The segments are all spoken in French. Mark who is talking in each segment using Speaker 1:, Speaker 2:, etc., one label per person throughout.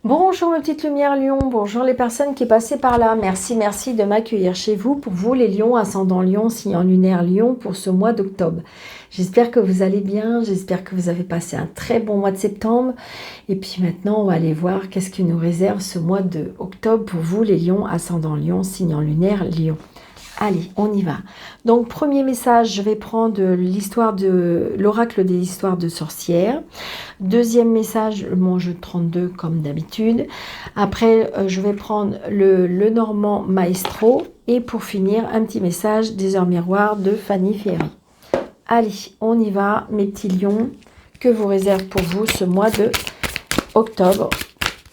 Speaker 1: Bonjour mes petites lumières Lion, bonjour les personnes qui passaient par là. Merci de m'accueillir chez vous. Pour vous les lions, ascendant lion, signe lunaire lion pour ce mois d'octobre. J'espère que vous allez bien, j'espère que vous avez passé un très bon mois de septembre. Et puis maintenant, on va aller voir qu'est-ce qui nous réserve ce mois d'octobre pour vous les lions, ascendant lion, signe lunaire lion. Allez, on y va. Donc, premier message, je vais prendre l'histoire de l'oracle des histoires de sorcières. Deuxième message, mon jeu de 32 comme d'habitude. Après, je vais prendre le Normand Maestro. Et pour finir, un petit message des heures miroirs de Fanny Ferry. Allez, on y va, mes petits lions. Que vous réserve pour vous ce mois de octobre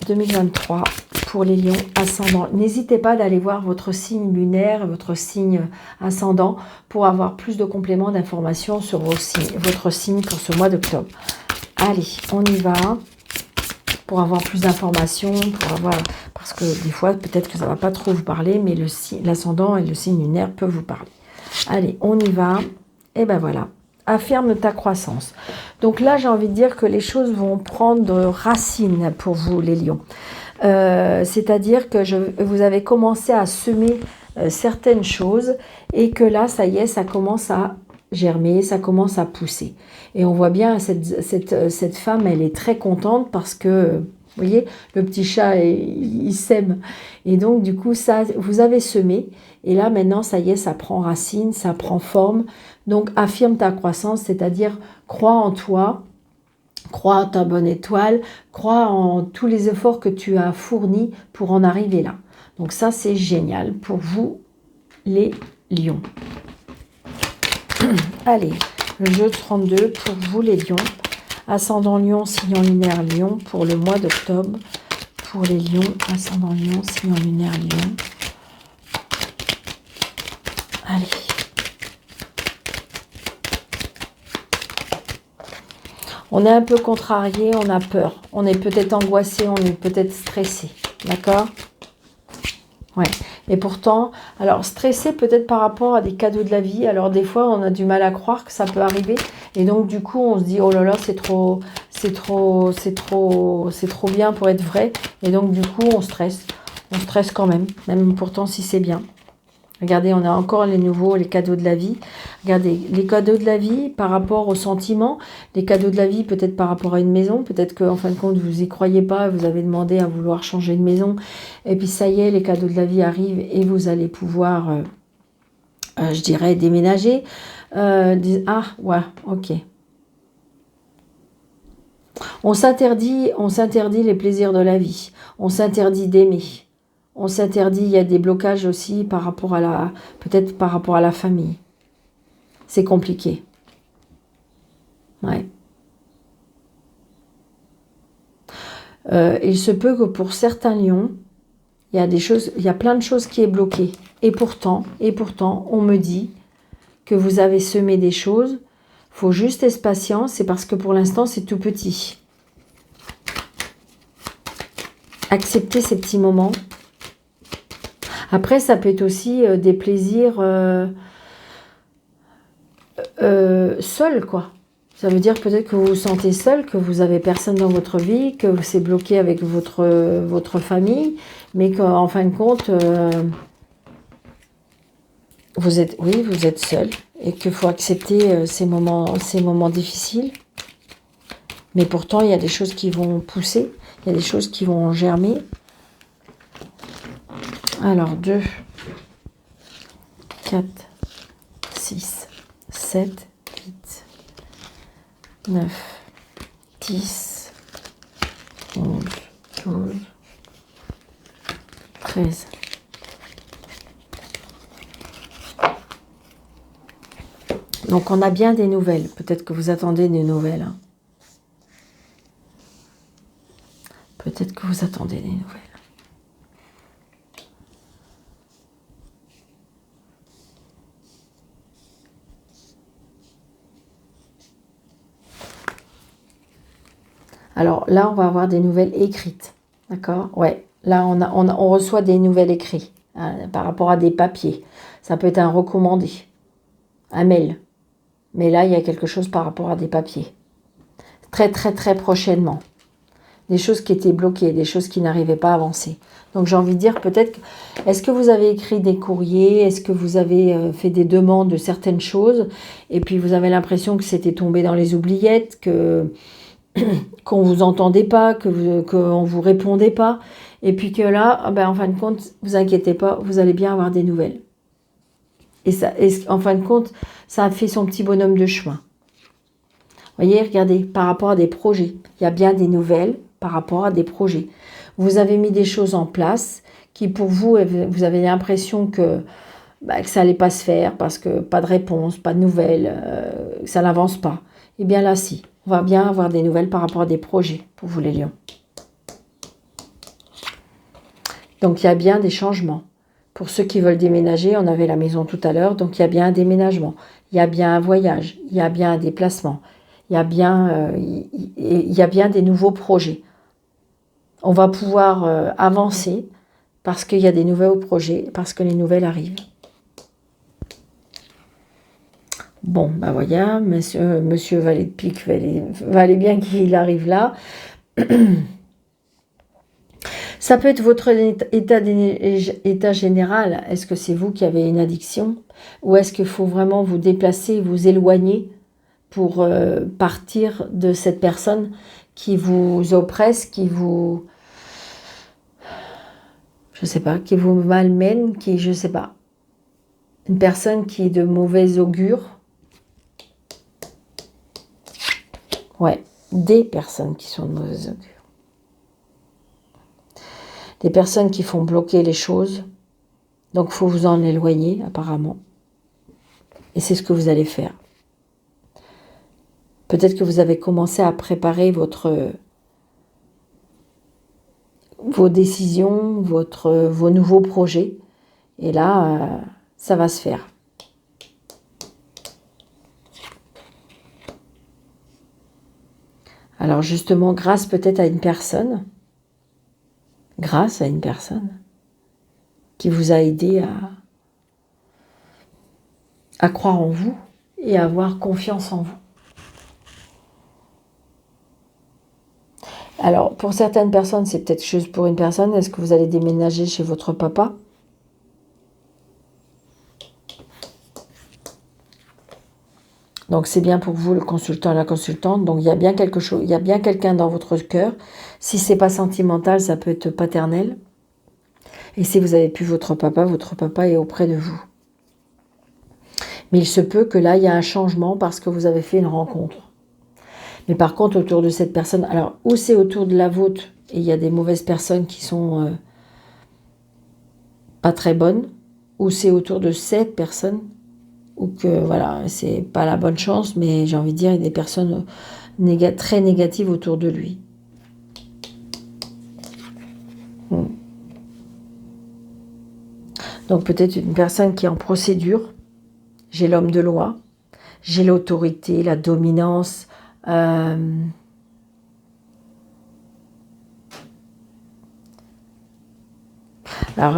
Speaker 1: 2023 pour les lions ascendants. N'hésitez pas d'aller voir votre signe lunaire, votre signe ascendant pour avoir plus de compléments d'informations sur votre signe pour ce mois d'octobre. Allez, on y va pour avoir plus d'informations, parce que des fois peut-être que ça ne va pas trop vous parler, mais l'ascendant et le signe lunaire peuvent vous parler. Allez, on y va. Et ben voilà. Affirme ta croissance. Donc là, j'ai envie de dire que les choses vont prendre racine pour vous, les lions. C'est-à-dire que vous avez commencé à semer certaines choses et que là, ça y est, ça commence à germer, ça commence à pousser. Et on voit bien, cette femme, elle est très contente parce que, vous voyez, le petit chat, il sème. Et donc, du coup, ça, vous avez semé. Et là, maintenant, ça y est, ça prend racine, ça prend forme. Donc, affirme ta croissance, c'est-à-dire crois en toi, crois en ta bonne étoile, crois en tous les efforts que tu as fournis pour en arriver là. Donc ça, c'est génial pour vous, les lions. Allez, le jeu de 32 pour vous, les lions. Ascendant lion, signe lunaire lion pour le mois d'octobre. Pour les lions, ascendant lion, signe lunaire lion. Allez. On est un peu contrarié, on a peur. On est peut-être angoissé, on est peut-être stressé. D'accord ? Ouais. Et pourtant, alors stressé peut-être par rapport à des cadeaux de la vie. Alors des fois, on a du mal à croire que ça peut arriver. Et donc du coup, on se dit, oh là là, c'est trop bien pour être vrai. Et donc du coup, on stresse. On stresse quand même pourtant si c'est bien. Regardez, on a encore les nouveaux, les cadeaux de la vie. Regardez, les cadeaux de la vie par rapport aux sentiments, les cadeaux de la vie peut-être par rapport à une maison, peut-être qu'en fin de compte, vous n'y croyez pas, vous avez demandé à vouloir changer de maison, et puis ça y est, les cadeaux de la vie arrivent et vous allez pouvoir, je dirais, déménager. Ah, ouais, ok. On s'interdit les plaisirs de la vie, on s'interdit d'aimer. On s'interdit, il y a des blocages aussi par rapport à peut-être par rapport à la famille. C'est compliqué. Ouais. Il se peut que pour certains lions, il y a plein de choses qui est bloquées. Et pourtant, on me dit que vous avez semé des choses. Il faut juste être patient, c'est parce que pour l'instant, c'est tout petit. Acceptez ces petits moments. Après, ça peut être aussi des plaisirs seuls, quoi. Ça veut dire peut-être que vous vous sentez seul, que vous avez personne dans votre vie, que c'est bloqué avec votre famille, mais qu'en fin de compte, vous êtes seul et qu'il faut accepter ces moments difficiles. Mais pourtant, il y a des choses qui vont pousser, il y a des choses qui vont germer. Alors, 2, 4, 6, 7, 8, 9, 10, 11, 12, 13. Donc, on a bien des nouvelles. Peut-être que vous attendez des nouvelles. Hein. Peut-être que vous attendez des nouvelles. Alors là, on va avoir des nouvelles écrites. D'accord ? Ouais. Là, on reçoit des nouvelles écrites par rapport à des papiers. Ça peut être un recommandé, un mail. Mais là, il y a quelque chose par rapport à des papiers. Très, très, très prochainement. des choses qui étaient bloquées, des choses qui n'arrivaient pas à avancer. Donc j'ai envie de dire peut-être, est-ce que vous avez écrit des courriers, est-ce que vous avez fait des demandes de certaines choses, et puis vous avez l'impression que c'était tombé dans les oubliettes, que qu'on vous entendait pas, qu'on vous répondait pas, et puis que là, ben, en fin de compte, vous inquiétez pas, vous allez bien avoir des nouvelles. Et en fin de compte, ça a fait son petit bonhomme de chemin. Vous voyez, regardez, par rapport à des projets, il y a bien des nouvelles par rapport à des projets. Vous avez mis des choses en place qui, pour vous, vous avez l'impression que ça n'allait pas se faire parce que pas de réponse, pas de nouvelles, ça n'avance pas. Eh bien là, si. On va bien avoir des nouvelles par rapport à des projets pour vous, les lions. Donc, il y a bien des changements. Pour ceux qui veulent déménager, on avait la maison tout à l'heure, donc il y a bien un déménagement. Il y a bien un voyage, il y a bien un déplacement. Il y a bien des nouveaux projets. On va pouvoir avancer parce qu'il y a des nouveaux projets, parce que les nouvelles arrivent. Bon, ben voilà, monsieur Valet de Pique, valait bien qu'il arrive là. Ça peut être votre état général. Est-ce que c'est vous qui avez une addiction? Ou est-ce qu'il faut vraiment vous déplacer, vous éloigner pour partir de cette personne qui vous oppresse, qui vous... je sais pas, qui vous malmène, qui, je sais pas. Une personne qui est de mauvais augure. Ouais, des personnes qui sont de mauvais augure. Des personnes qui font bloquer les choses. Donc, il faut vous en éloigner, apparemment. Et c'est ce que vous allez faire. Peut-être que vous avez commencé à préparer vos décisions, vos nouveaux projets. Et là, ça va se faire. Alors justement, grâce peut-être à une personne, qui vous a aidé à croire en vous et à avoir confiance en vous. Alors, pour certaines personnes, c'est peut-être juste pour une personne. Est-ce que vous allez déménager chez votre papa? Donc, c'est bien pour vous, le consultant et la consultante. Donc, il y a bien quelque chose, il y a bien quelqu'un dans votre cœur. Si c'est pas sentimental, ça peut être paternel. Et si vous n'avez plus votre papa est auprès de vous. Mais il se peut que là, il y a un changement parce que vous avez fait une rencontre. Mais par contre, autour de cette personne, alors, ou c'est autour de la vôtre, et il y a des mauvaises personnes qui sont pas très bonnes, ou c'est autour de cette personne, ou que, voilà, c'est pas la bonne chance, mais j'ai envie de dire, il y a des personnes très négatives autour de lui. Donc peut-être une personne qui est en procédure. J'ai l'homme de loi, j'ai l'autorité, la dominance. Alors,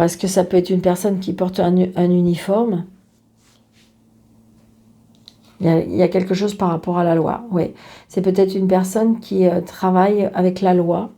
Speaker 1: est-ce que ça peut être une personne qui porte un uniforme? Il y a quelque chose par rapport à la loi, oui. C'est peut-être une personne qui travaille avec la loi.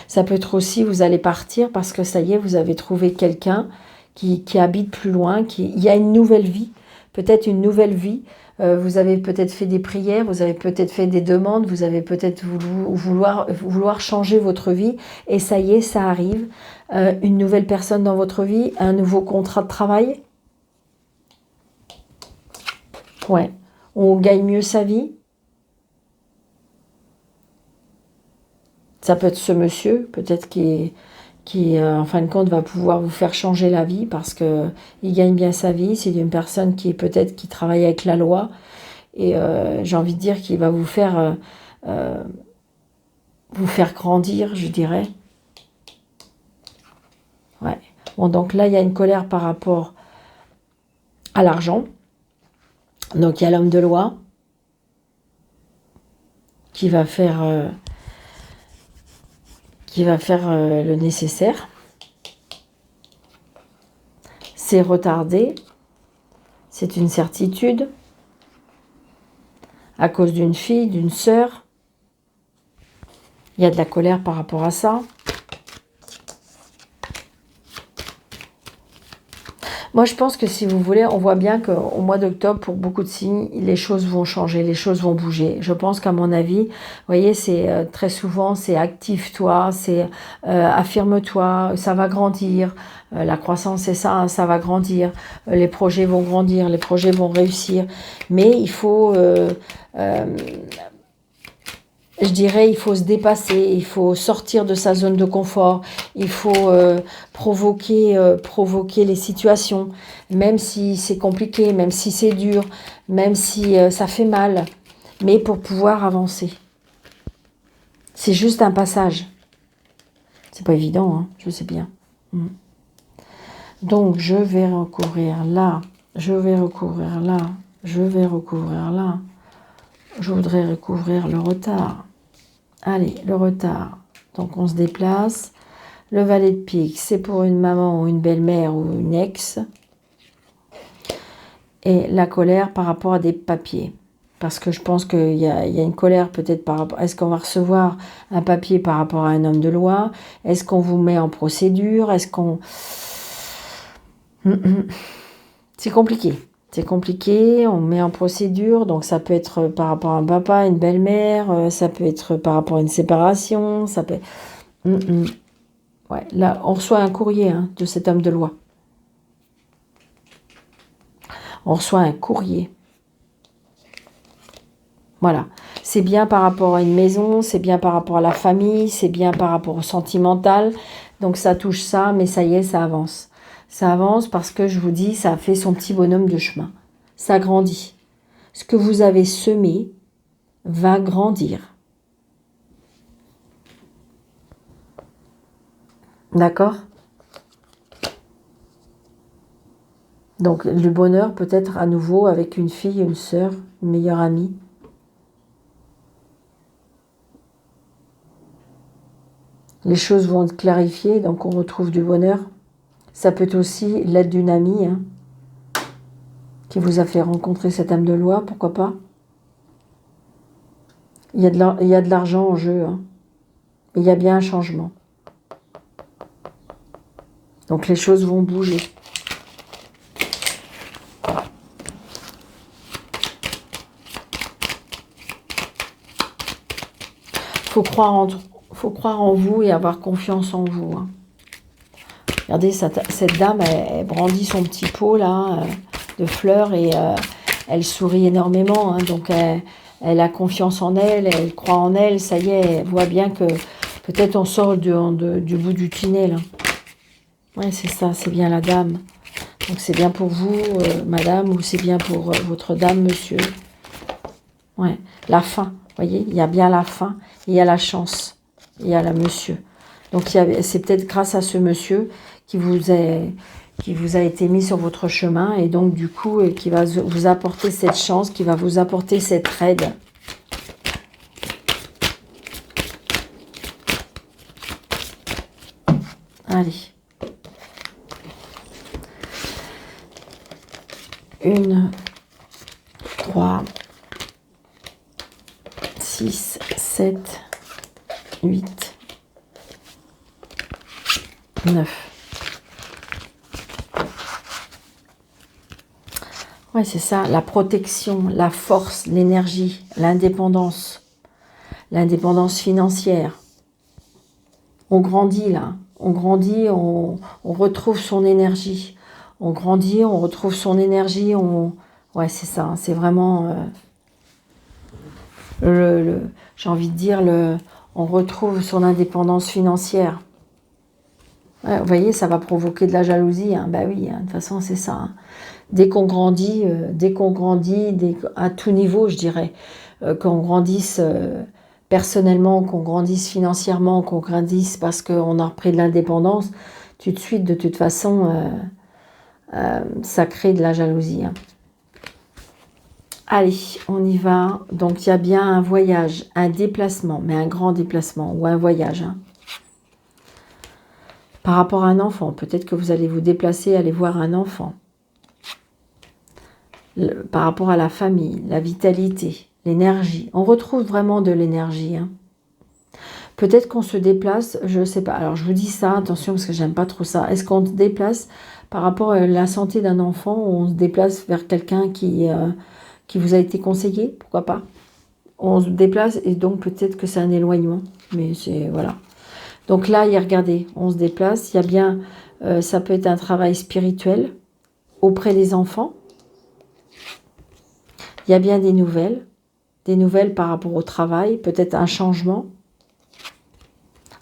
Speaker 1: Ça peut être aussi, vous allez partir parce que ça y est, vous avez trouvé quelqu'un qui habite plus loin, il y a une nouvelle vie, peut-être une nouvelle vie. Vous avez peut-être fait des prières, vous avez peut-être fait des demandes, vous avez peut-être vouloir changer votre vie, et ça y est, ça arrive. Une nouvelle personne dans votre vie, un nouveau contrat de travail. Ouais, on gagne mieux sa vie. Ça peut être ce monsieur, peut-être qui en fin de compte, va pouvoir vous faire changer la vie parce qu'il gagne bien sa vie. C'est une personne qui travaille avec la loi. Et j'ai envie de dire qu'il va vous faire grandir, je dirais. Ouais. Bon, donc là, il y a une colère par rapport à l'argent. Donc, il y a l'homme de loi qui va faire... le nécessaire. C'est retardé, c'est une certitude. à cause d'une fille, d'une sœur. Il y a de la colère par rapport à ça. Moi, je pense que si vous voulez, on voit bien qu'au mois d'octobre, pour beaucoup de signes, les choses vont changer, les choses vont bouger. Je pense qu'à mon avis, vous voyez, c'est très souvent, c'est active-toi, c'est affirme-toi, ça va grandir. La croissance, c'est ça, hein, ça va grandir. Les projets vont grandir, les projets vont réussir. Mais il faut... je dirais, il faut se dépasser, il faut sortir de sa zone de confort, il faut provoquer les situations, même si c'est compliqué, même si c'est dur, même si ça fait mal, mais pour pouvoir avancer. C'est juste un passage. C'est pas évident, hein, je sais bien. Donc, je vais recouvrir là, je vais recouvrir là, je vais recouvrir là. Je voudrais recouvrir le retard. Allez, le retard. Donc, on se déplace. Le valet de pique, c'est pour une maman ou une belle-mère ou une ex. Et la colère par rapport à des papiers. Parce que je pense qu'il y a une colère peut-être par rapport... Est-ce qu'on va recevoir un papier par rapport à un homme de loi? Est-ce qu'on vous met en procédure? Est-ce qu'on... C'est compliqué. C'est compliqué, on met en procédure, donc ça peut être par rapport à un papa, une belle-mère, ça peut être par rapport à une séparation, ça peut... Ouais, là, on reçoit un courrier hein, de cet homme de loi. On reçoit un courrier. Voilà. C'est bien par rapport à une maison, c'est bien par rapport à la famille, c'est bien par rapport au sentimental. Donc ça touche ça, mais ça y est, ça avance. Ça avance parce que, je vous dis, ça a fait son petit bonhomme de chemin. Ça grandit. Ce que vous avez semé va grandir. D'accord? Donc, le bonheur peut être à nouveau avec une fille, une sœur, une meilleure amie. Les choses vont être clarifiées, donc on retrouve du bonheur. Ça peut être aussi l'aide d'une amie hein, qui vous a fait rencontrer cette âme de loi, pourquoi pas. Il y a de l'argent en jeu. Hein. Il y a bien un changement. Donc les choses vont bouger. Faut croire en vous et avoir confiance en vous. Hein. Regardez, cette dame, elle brandit son petit pot là, de fleurs et elle sourit énormément. Hein, donc elle a confiance en elle, elle croit en elle. Ça y est, elle voit bien que peut-être on sort du bout du tunnel. Hein. Ouais, c'est ça, c'est bien la dame. Donc c'est bien pour vous, madame, ou c'est bien pour votre dame, monsieur. Ouais, la fin, vous voyez, il y a bien la fin, il y a la chance, il y a la monsieur. Donc c'est peut-être grâce à ce monsieur qui vous a été mis sur votre chemin et donc du coup qui va vous apporter cette chance, qui va vous apporter cette aide. Allez. 1, 3, 6, 7, 8, 9. Ouais, c'est ça, la protection, la force, l'énergie, l'indépendance financière. On grandit là, on grandit, on retrouve son énergie. On grandit, on retrouve son énergie, ouais, c'est ça, c'est vraiment... j'ai envie de dire, on retrouve son indépendance financière. Ouais, vous voyez, ça va provoquer de la jalousie. Hein. Bah oui, hein, de toute façon, c'est ça. Hein. Dès qu'on grandit, à tout niveau, je dirais, qu'on grandisse personnellement, qu'on grandisse financièrement, qu'on grandisse parce qu'on a repris de l'indépendance, tout de suite, de toute façon, ça crée de la jalousie. Hein. Allez, on y va. Donc, il y a bien un voyage, un déplacement, mais un grand déplacement ou un voyage. Hein. Par rapport à un enfant, peut-être que vous allez vous déplacer, aller voir un enfant. Par rapport à la famille, la vitalité, l'énergie. On retrouve vraiment de l'énergie. Hein. Peut-être qu'on se déplace, je ne sais pas. Alors je vous dis ça, attention parce que j'aime pas trop ça. Est-ce qu'on se déplace par rapport à la santé d'un enfant ou on se déplace vers quelqu'un qui vous a été conseillé? Pourquoi pas? On se déplace et donc peut-être que c'est un éloignement. Mais c'est voilà. Donc là, regardez, on se déplace. Il y a bien, ça peut être un travail spirituel auprès des enfants. Il y a bien des nouvelles par rapport au travail, peut-être un changement.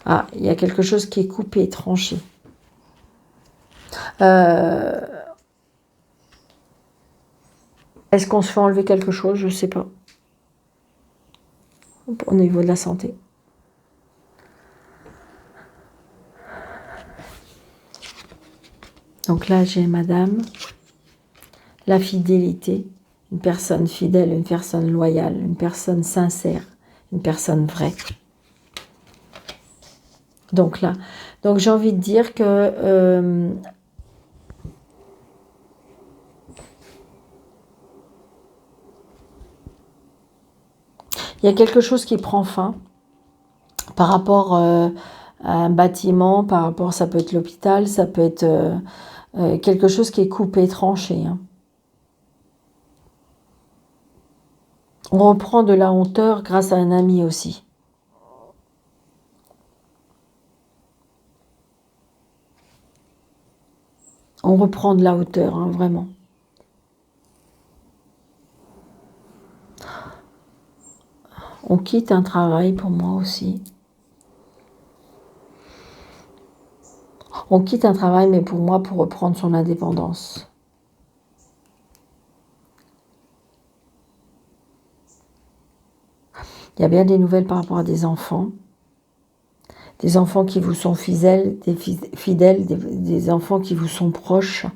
Speaker 1: Ah, il y a quelque chose qui est coupé, tranché. Est-ce qu'on se fait enlever quelque chose? Je ne sais pas. Au niveau de la santé. Donc là, j'ai madame, la fidélité, une personne fidèle, une personne loyale, une personne sincère, une personne vraie. Donc là, donc j'ai envie de dire que il y a quelque chose qui prend fin par rapport à un bâtiment, par rapport, ça peut être l'hôpital, ça peut être quelque chose qui est coupé, tranché. Hein. On reprend de la hauteur grâce à un ami aussi. On reprend de la hauteur, hein, vraiment. On quitte un travail pour moi aussi. On quitte un travail, mais pour moi, pour reprendre son indépendance. Il y a bien des nouvelles par rapport à des enfants qui vous sont fidèles, des enfants qui vous sont proches.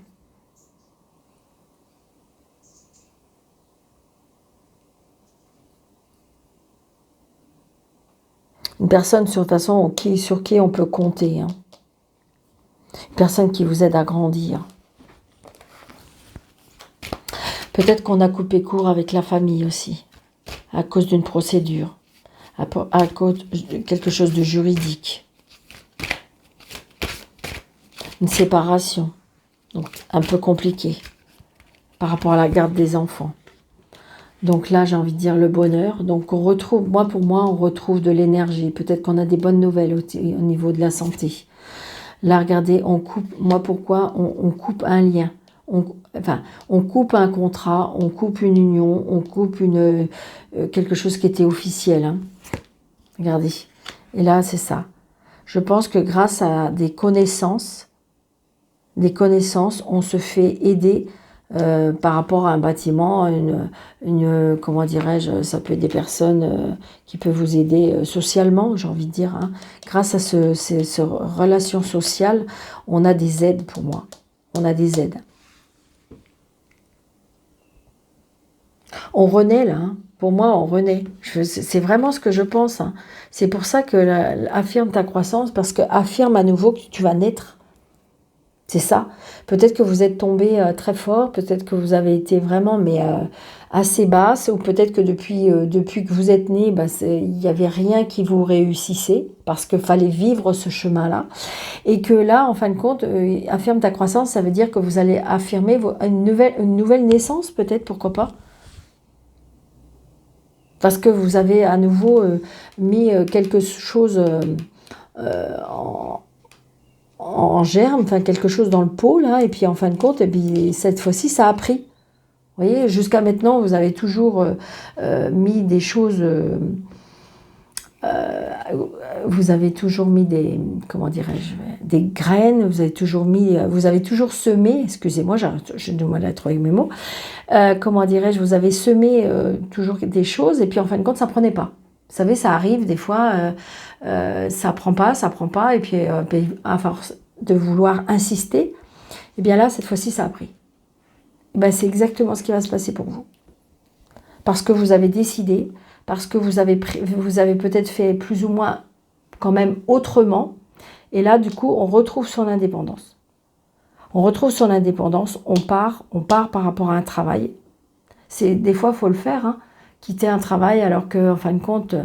Speaker 1: Une personne sur qui on peut compter. Hein. Une personne qui vous aide à grandir. Peut-être qu'on a coupé court avec la famille aussi, à cause d'une procédure, à cause de quelque chose de juridique. Une séparation, donc un peu compliquée, par rapport à la garde des enfants. Donc là, j'ai envie de dire le bonheur. Donc on retrouve, pour moi, on retrouve de l'énergie. Peut-être qu'on a des bonnes nouvelles au niveau de la santé. Là, regardez, on coupe, pourquoi on coupe un lien. On coupe un contrat, on coupe une union, on coupe quelque chose qui était officiel. Hein. Regardez. Et là, c'est ça. Je pense que grâce à des connaissances, on se fait aider par rapport à un bâtiment, comment dirais-je, ça peut être des personnes qui peuvent vous aider socialement, j'ai envie de dire. Hein. Grâce à ces relations sociales, on a des aides pour moi. On a des aides. On renaît là, hein. Pour moi, on renaît. C'est vraiment ce que je pense. Hein. C'est pour ça que affirme ta croissance, parce que affirme à nouveau que tu vas naître. C'est ça. Peut-être que vous êtes tombé très fort, peut-être que vous avez été vraiment assez basse, ou peut-être que depuis que vous êtes né, il n'y avait rien qui vous réussissait, parce qu'il fallait vivre ce chemin-là. Et que là, en fin de compte, affirme ta croissance, ça veut dire que vous allez affirmer une nouvelle naissance, peut-être, pourquoi pas. Parce que vous avez à nouveau mis quelque chose en germe, enfin quelque chose dans le pot, là, et puis en fin de compte, et puis cette fois-ci, ça a pris. Vous voyez, jusqu'à maintenant, vous avez toujours mis des choses... vous avez toujours mis des, comment dirais-je, des graines, vous avez toujours semé, excusez-moi, j'ai du mal à trouver mes mots, comment dirais-je, vous avez semé toujours des choses, et puis en fin de compte, ça ne prenait pas. Vous savez, ça arrive des fois, ça prend pas, et puis à force de vouloir insister, et bien là, cette fois-ci, ça a pris. C'est exactement ce qui va se passer pour vous. Parce que vous avez décidé, parce que vous avez peut-être fait plus ou moins quand même autrement, et là, du coup, on retrouve son indépendance. On retrouve son indépendance, on part par rapport à un travail. Des fois, il faut le faire, hein, quitter un travail alors que, en fin de compte,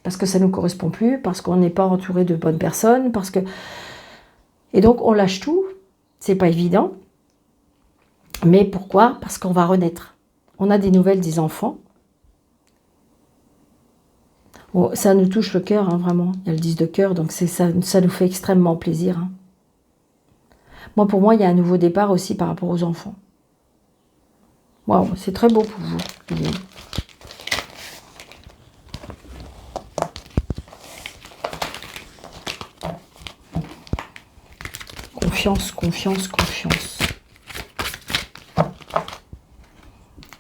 Speaker 1: parce que ça ne nous correspond plus, parce qu'on n'est pas entouré de bonnes personnes, parce que... Et donc, on lâche tout, c'est pas évident. Mais pourquoi? Parce qu'on va renaître. On a des nouvelles des enfants. Bon, ça nous touche le cœur, hein, vraiment. Il y a le 10 de cœur, donc ça nous fait extrêmement plaisir. Hein. Moi, pour moi, il y a un nouveau départ aussi par rapport aux enfants. Waouh, c'est très beau pour vous. Confiance, confiance, confiance.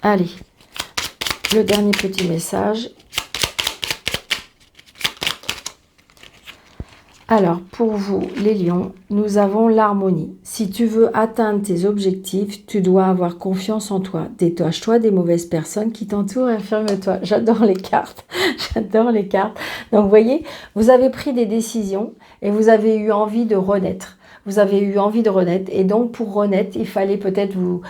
Speaker 1: Allez, le dernier petit message. Alors, pour vous, les lions, nous avons l'harmonie. Si tu veux atteindre tes objectifs, tu dois avoir confiance en toi. Détache-toi des mauvaises personnes qui t'entourent et affirme-toi. J'adore les cartes. J'adore les cartes. Donc, vous voyez, vous avez pris des décisions et vous avez eu envie de renaître. Vous avez eu envie de renaître et donc pour renaître, il fallait peut-être vous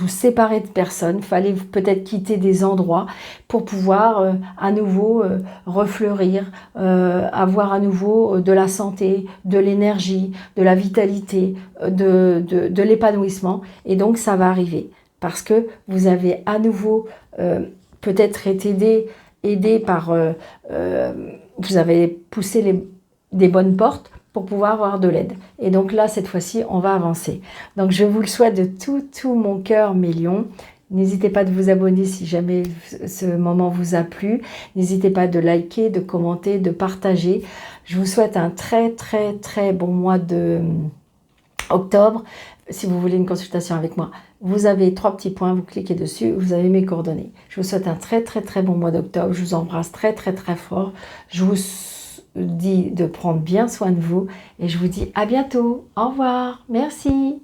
Speaker 1: séparer de personnes, il fallait peut-être quitter des endroits pour pouvoir à nouveau refleurir, avoir à nouveau de la santé, de l'énergie, de la vitalité, de l'épanouissement. Et donc ça va arriver parce que vous avez à nouveau peut-être été aidé par... vous avez poussé des bonnes portes pour pouvoir avoir de l'aide. Et donc là, cette fois-ci, on va avancer. Donc, je vous le souhaite de tout mon cœur, mes lions. N'hésitez pas de vous abonner si jamais ce moment vous a plu. N'hésitez pas de liker, de commenter, de partager. Je vous souhaite un très bon mois de octobre. Si vous voulez une consultation avec moi, vous avez 3 petits points, vous cliquez dessus, vous avez mes coordonnées. Je vous souhaite un très bon mois d'octobre. Je vous embrasse très fort. Je vous dis de prendre bien soin de vous et je vous dis à bientôt. Au revoir. Merci.